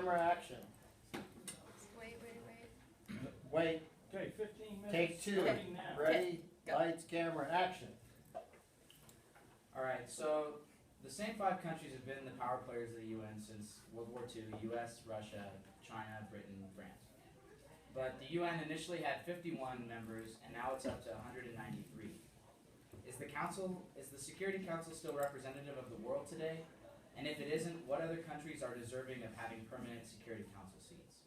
camera, action. Wait, Okay, 15 minutes. take two. starting now. Ready, lights, camera, action. Alright, so the same five countries have been the power players of the UN since World War II: US, Russia, China, Britain, and France. But the UN initially had 51 members, and now it's up to 193. Is the Security Council still representative of the world today? And if it isn't, what other countries are deserving of having permanent Security Council seats?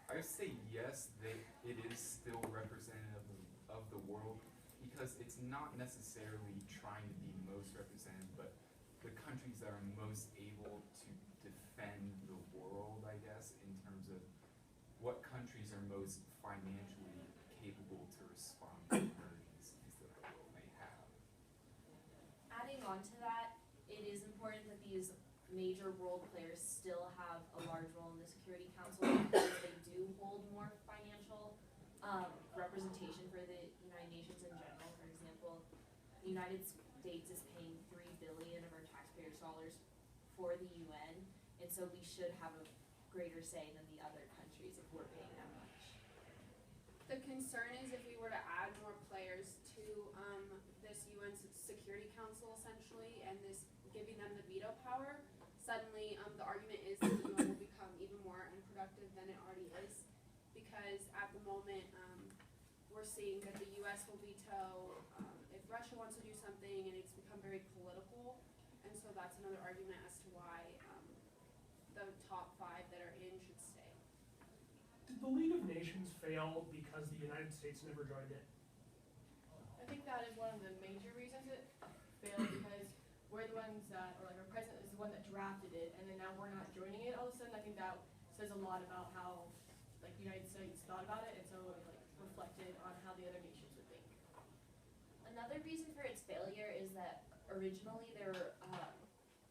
I would say yes, it is still representative of the world, because it's not necessarily trying to be most representative, but the countries that are most able to defend the world, I guess, in terms of what countries are most financially capable to respond to emergencies that our world may have. Adding on to that, it is important that these major world players still have a large role in the Security Council because they do hold more financial representation for the United Nations in general. For example, the United States is paying $3 billion of our taxpayers' dollars for the UN, and so we should have a greater say than the other countries if we're paying that much. The concern is if we were to add more players to this UN Security Council essentially, and this giving them the veto power, suddenly the argument is that the UN will become even more unproductive than it already is, because at the moment we're seeing that the US will veto if Russia wants to do something, and it's become very political, and so that's another argument as to why the top five that are in should stay. Did the League of Nations fail because the United States never joined it? I think that is one of the major reasons it failed, because we're the ones that, or like our president is the one that drafted it, and then now we're not joining it all of a sudden. I think that says a lot about how like the United States thought about it, and so it like reflected on how the other nations would think. Another reason for its failure is that originally there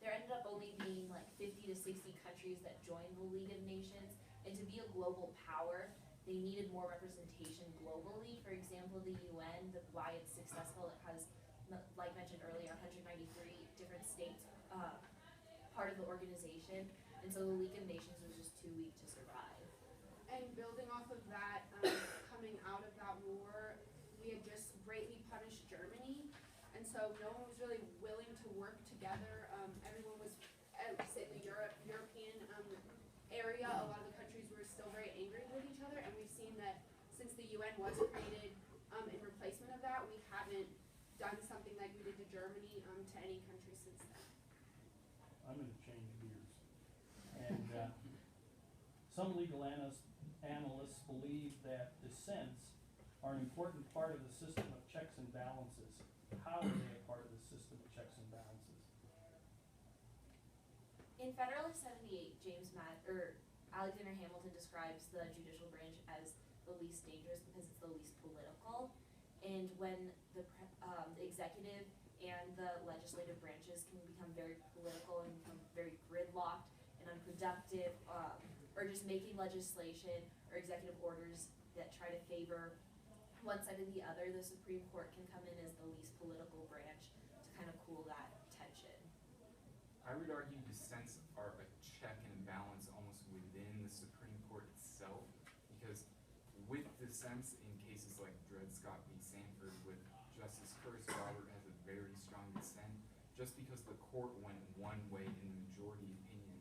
ended up only being like 50 to 60 countries that joined the League of Nations, and to be a global power, they needed more representation globally. For example, the UN, why it's successful, it has, like mentioned earlier, 193 different states part of the organization, and so the League of Nations was just too weak to survive. And building off of that, coming out of that war, we had just greatly punished Germany, and so no one was really willing to work together. Everyone was, at least in the European area, a lot of the countries were still very angry with each other, and we've seen that since the UN was created in replacement of that, we haven't done something like we did to Germany to any country since then. I'm going to change gears. And some legal analysts believe that dissents are an important part of the system of checks and balances. How are they a part of the system of checks and balances? In Federalist 78, Alexander Hamilton describes the judicial branch as the least dangerous because it's the least political. And when the executive and the legislative branches can become very political and become very gridlocked and unproductive, or just making legislation or executive orders that try to favor one side or the other, the Supreme Court can come in as the least political branch to kind of cool that tension. I would argue dissents are a check and balance almost within the Supreme Court itself, because with dissents in cases like Dred Scott v. Sanford, with Justice Curtis Robert has a very strong dissent, just because the court went one way in the majority opinion,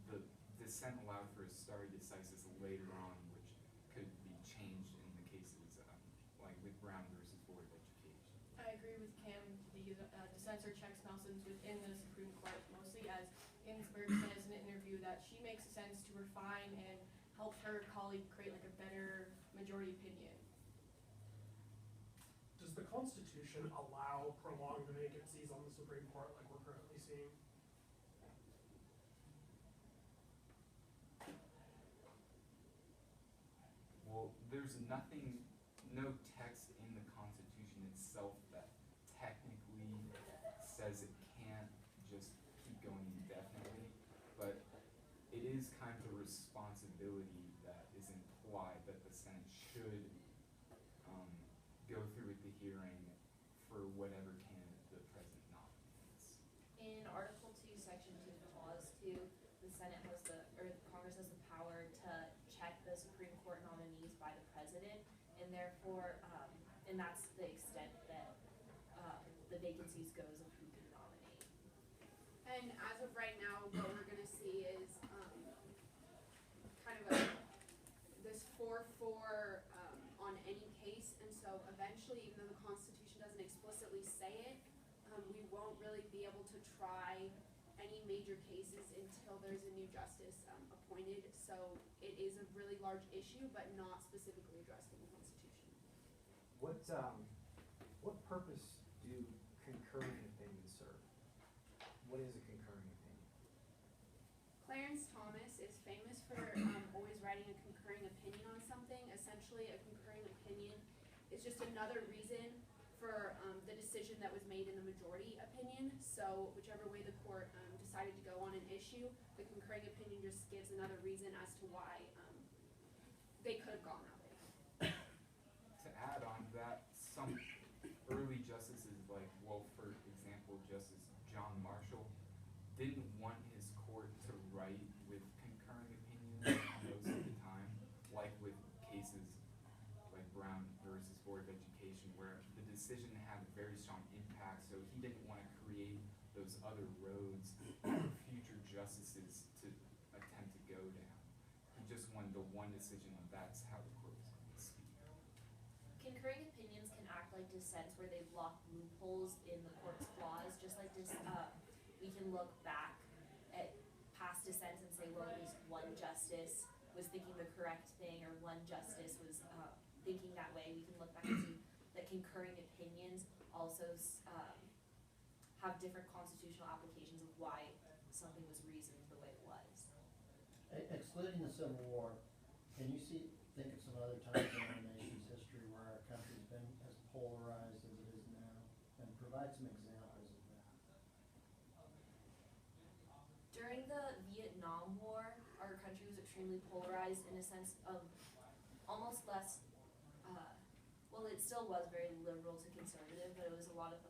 the dissent allowed for a stare decisis later on, which could be changed in the cases like with Brown versus Board of Education. I agree with Cam. The dissents are checks and balances within the Supreme Court, mostly, as Ginsburg says in an interview that she makes sense to refine and help her colleague create like a better majority opinion. Does the Constitution allow prolonged vacancies on the Supreme Court like we're currently seeing? Well, there's no text in the Constitution itself that technically says it can't just keep going indefinitely, but it is kind of a responsibility that is implied that the Senate should go through with the hearing for whatever candidate the II, the Senate has or Congress has the power to check the Supreme Court nominees by the president, and therefore, and that's the extent that, the vacancies goes of who can nominate. And as of right now, what we're gonna see is, kind of this 4-4, on any case, and so eventually, even though the Constitution doesn't explicitly say it, we won't really be able to try any major cases until there's a new justice, appointed, so it is a really large issue, but not specifically addressed in the Constitution. What purpose do concurring opinions serve? What is a concurring opinion? Clarence Thomas is famous for always writing a concurring opinion on something. Essentially, a concurring opinion is just another reason for the decision that was made in the majority opinion. So whichever way the court decided to go on an issue, the concurring opinion just gives another reason as to why they could have gone that way. To add on to that, some early justices, like, well, for example, Justice John Marshall, didn't want his court to write with concurring opinions most of the time, like with cases like Brown versus Board of Education, where the decision had a very strong impact, so he didn't want to create those other roads for future justices to attempt to go down. He just wanted the one decision, and that's how the court was going to speak. Concurring opinions can act like dissents where they block loopholes in the court's clause, just like this, we can look back at past dissents and say, well, at least one justice was thinking the correct thing, or one justice was, thinking that way. We can look back and see that concurring opinions also, have different constitutional applications of why something was reasoned the way it was. Excluding the Civil War, can you think of some other times in our nation's history where our country's been as polarized as it is now? And provide some examples of that. During the Vietnam War, our country was extremely polarized in a sense of almost less, well, it still was very liberal to conservative, but it was a lot of,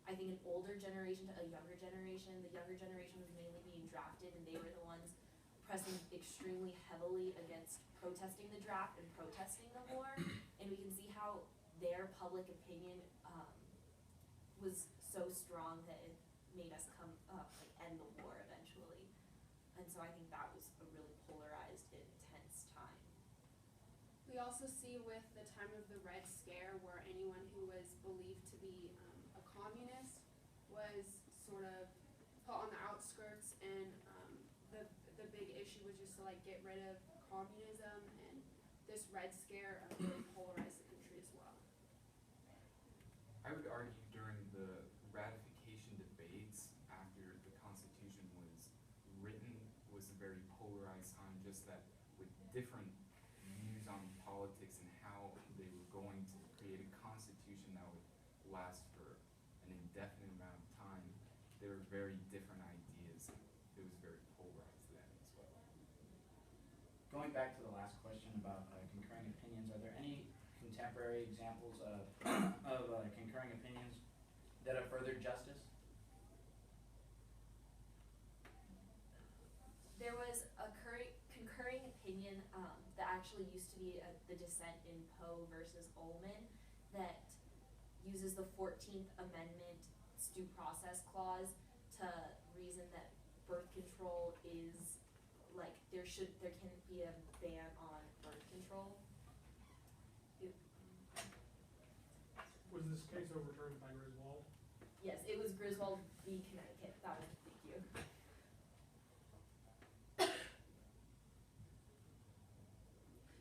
I think, an older generation to a younger generation. The younger generation was mainly being drafted, and they were the ones pressing extremely heavily against protesting the draft and protesting the war. And we can see how their public opinion was so strong that it made us end the war eventually. And so I think that was a really polarized, intense time. We also see with the time of the Red Scare, where anyone who was believed to be a communist was sort of put on the outskirts, and the big issue was just to get rid of communism, and this Red Scare really polarized the country as well. I would argue during the ratification debates after the Constitution was written was a very polarized time, just that with different views on politics and how they were going to create a constitution that would last for an indefinite amount of time, there were very different ideas. It was very polarized then as well. Going back to the last question about concurring opinions, are there any contemporary examples of concurring opinions that have furthered justice? There was a concurring opinion that actually used to be the dissent in Poe versus Ullman that uses the 14th Amendment due process clause to reason that birth control is there can be a ban on birth control. Was this case overturned by Griswold? Yes, it was Griswold v. Connecticut. That was, thank you.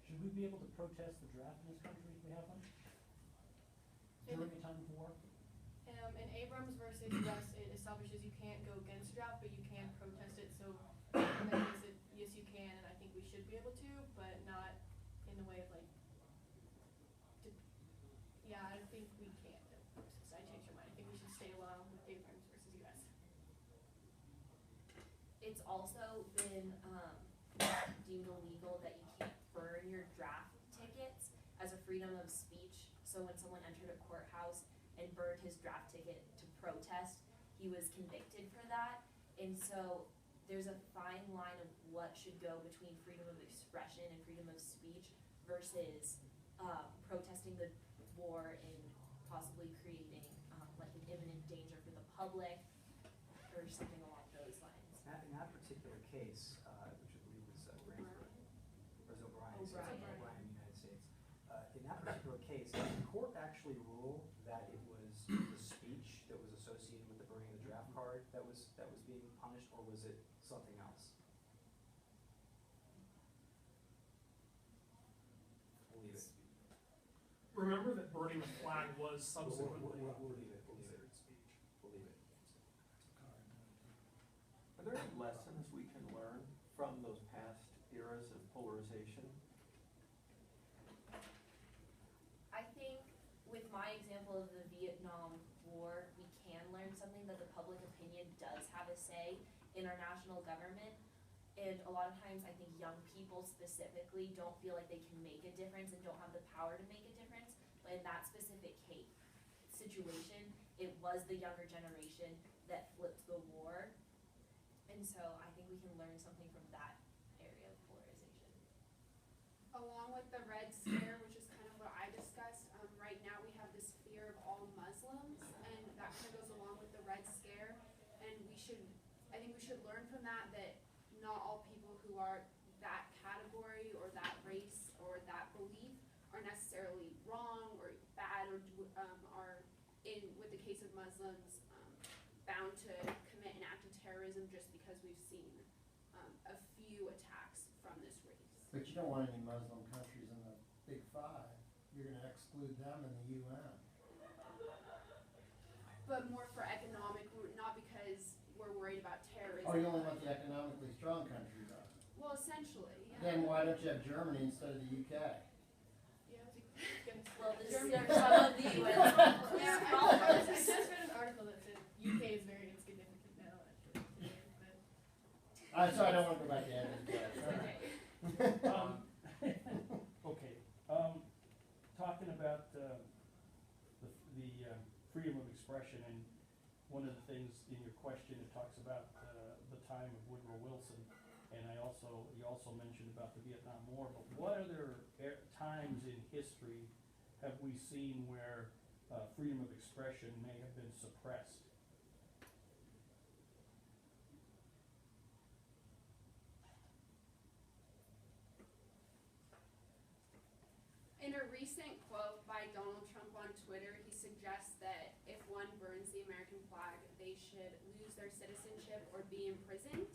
Should we be able to protest the draft in this country if we have one? During a time of war? In Abrams versus US, it establishes you can't go against the draft, but you can protest it, so in that case, yes, you can, and I think we should be able to, but not in the way of yeah, I think we can't. So I changed your mind. I think we should stay along with Abrams versus US. It's also been deemed illegal that you can't burn your draft tickets as a freedom of speech. So when someone entered a courthouse and burned his draft ticket to protest, he was convicted for that. And so there's a fine line of what should go between freedom of expression and freedom of speech versus protesting the war and possibly creating like an imminent danger for the public or something along those lines. In that particular case, which I believe was Granford, or was O'Brien, O'Brien. O'Brien, United States. In that particular case, did the court actually rule that it was the speech that was associated with the burning of the draft card that was being punished, or was it something else? We'll leave it. Remember that burning the flag was subsequently We'll leave it. considered speech. We'll leave it. Are there any lessons we can learn from those past eras of polarization? I think with my example of the Vietnam War, we can learn something that the public opinion does have a say in our national government. And a lot of times I think young people specifically don't feel like they can make a difference and don't have the power to make a difference. But in that specific situation, it was the younger generation that flipped the war. And so I think we can learn something from that area of polarization. Along with the Red Scare, which is kind of what I discussed, right now we have this fear of all Muslims, and that kind of goes along with the Red Scare. And I think we should learn from that not all people who are that category or that race or that belief are necessarily wrong or bad or are, with the case of Muslims, bound to commit an act of terrorism just because we've seen a few attacks from this race. But you don't want any Muslim countries in the Big Five. You're gonna exclude them in the UN. But more for economic, not because we're worried about terrorism. Oh, you only want the economically strong countries on it. Well, essentially, yeah. Then why don't you have Germany instead of the UK? Well, this is Germany- some of the UN. Yeah, I just read an article that said UK is very insignificant now, actually. But So I don't wanna go back to Andrew's place. All right. Okay, talking about the freedom of expression, and one of the things in your question, it talks about the time of Woodrow Wilson, and you also mentioned about the Vietnam War, but what other times in history have we seen where freedom of expression may have been suppressed? In a recent quote by Donald Trump on Twitter, he suggests that if one burns the American flag, they should lose their citizenship or be imprisoned.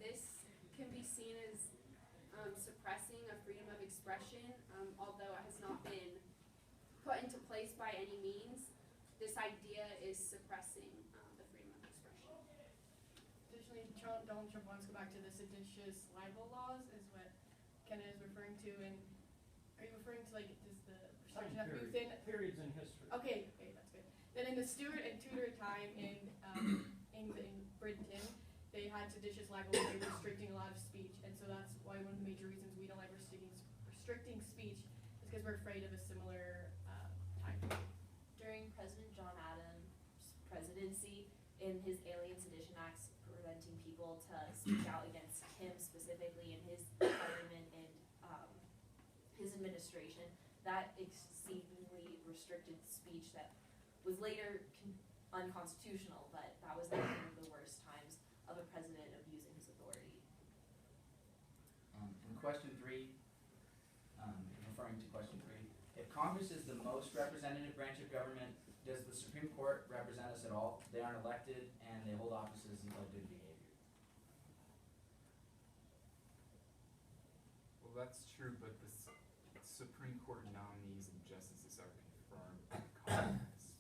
This can be seen as suppressing a freedom of expression, although it has not been put into place by any means. This idea is suppressing the freedom of expression. additionally, Donald Trump wants to go back to the seditious libel laws, is what Ken is referring to, and are you referring to, like, does the restriction have to be within? Periods in history. Okay, that's good. Then in the Stuart and Tudor time in England, Britain, they had seditious libel, where they were restricting a lot of speech, and so that's why one of the major reasons we don't like restricting speech is because we're afraid of a similar time period. During President John Adams' presidency, in his Alien Sedition Acts preventing people to speak out against him specifically in his government and his administration, that exceedingly restricted speech that was later unconstitutional, but that was like one of the worst times of a president abusing his authority. In question 3, referring to question 3, if Congress is the most representative branch of government, does the Supreme Court represent us at all? They aren't elected, and they hold offices until good behavior. Well, that's true, but the Supreme Court nominees and justices are confirmed by Congress.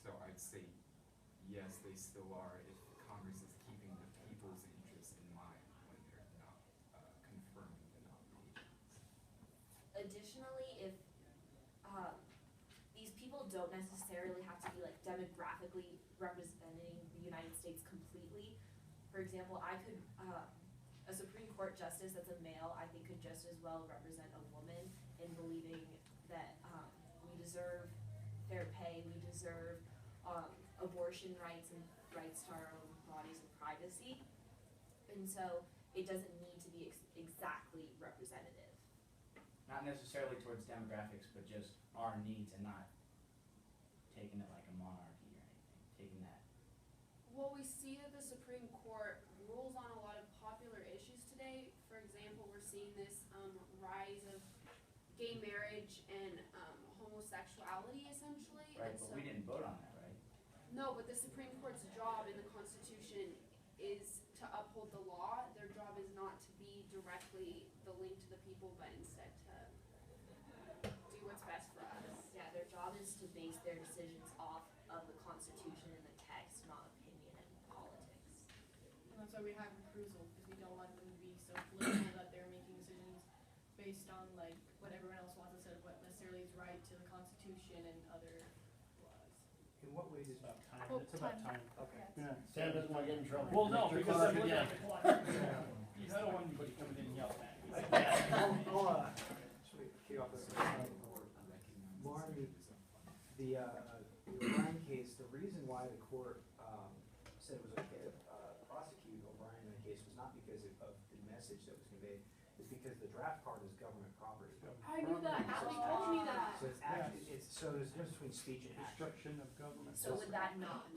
So I'd say, yes, they still are if Congress is keeping the people's interest in mind when they're not confirming the nominations. Additionally, if these people don't necessarily have to be like demographically representing the United States completely. For example, I could, a Supreme Court justice that's a male, I think could just as well represent a woman in believing that we deserve fair pay, we deserve abortion rights and rights to our own bodies and privacy. And so it doesn't need to be exactly representative. Not necessarily towards demographics, but just our needs and not taking it like a monarchy or anything, taking that. Well, we see that the Supreme Court rules on a lot of popular issues today. For example, we're seeing this rise of gay marriage and homosexuality, essentially. Right, and but so, we didn't vote on that, right? No, but the Supreme Court's job in the Constitution is to uphold the law. Their job is not to be directly the link to the people, but instead to do what's best for us. Yeah, their job is to base their decisions off of the Constitution and the text, not opinion and politics. And that's why we have recusal, because we don't want them to be so political that they're making decisions based on like what everyone else wants instead of what necessarily is right to the Constitution and other laws. In what ways It's is, about time, Oh, it's about time. time. okay. Yeah. Sam doesn't want to get in trouble. Well, no, Mr. because Clark I'm looking again. at the clock. I don't want anybody coming in and yelling at me. Should we kick off this? Lauren, the O'Brien case, the reason why the court, said it was okay to, prosecute O'Brien in the case was not because of the message that was conveyed, it's because the draft card is government property. I knew that. Ashley told me that. So it's actually, so there's a difference between speech and action. Destruction of government. So would that not